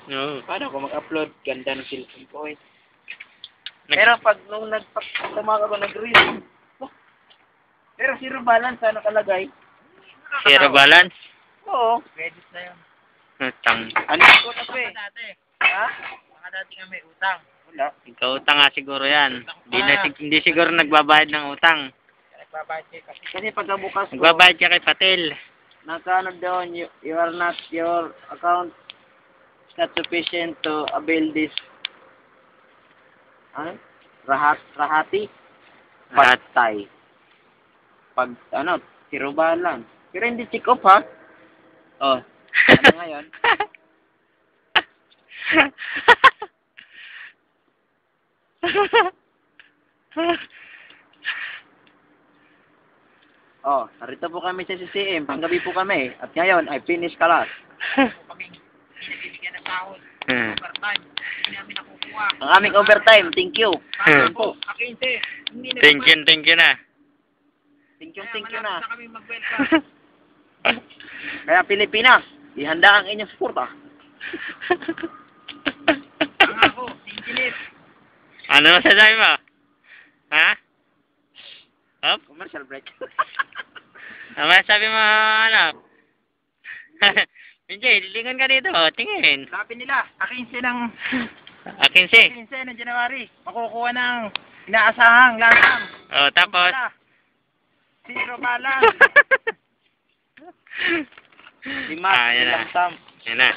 No. Paano ako mag-upload? Ganda ng cellphone ko eh. Pero pag nung nagpagtama ko nag-reel, pero zero balance ano nakalagay? Zero balance? Oo. Credit na yun. Utang. Ano ko na pa eh? Ha? Baka dati nga may utang. Wala. Ikaw utang nga siguro yan. Hindi siguro nagbabayad ng utang. Nagbabayad kayo kasi pagkabukas ko, Nagbabayad ka kay Patil. nakaano doon, your account is not sufficient to avail this ano? Rahati? Patay. Pag ano, zero balance. Pero hindi check off ha? Oh, ano ngayon? Oh, narito po kami sa CCM. Panggabi po kami. At ngayon ay finish class. Kami binibigyan ng sahod. Overtime. Hindi namin nakukuha. Ang aming overtime. Thank you. Po. Akinse. Thank you na. Thank you na. Kami mag-welcome. Kaya Pilipinas, ihanda ang inyong suporta. Ang ako, Tingilis. Ano masasabi mo? Ha? Hop? Commercial break. Ano masasabi mo, ano? Minjay, lilingon ka dito. Tingin. Sabi nila, 15 ng... 15 ng January, makukuha ng inaasahang lasang. Oh, tapos? Zero balance. 5 yan na. Sam. Yan na.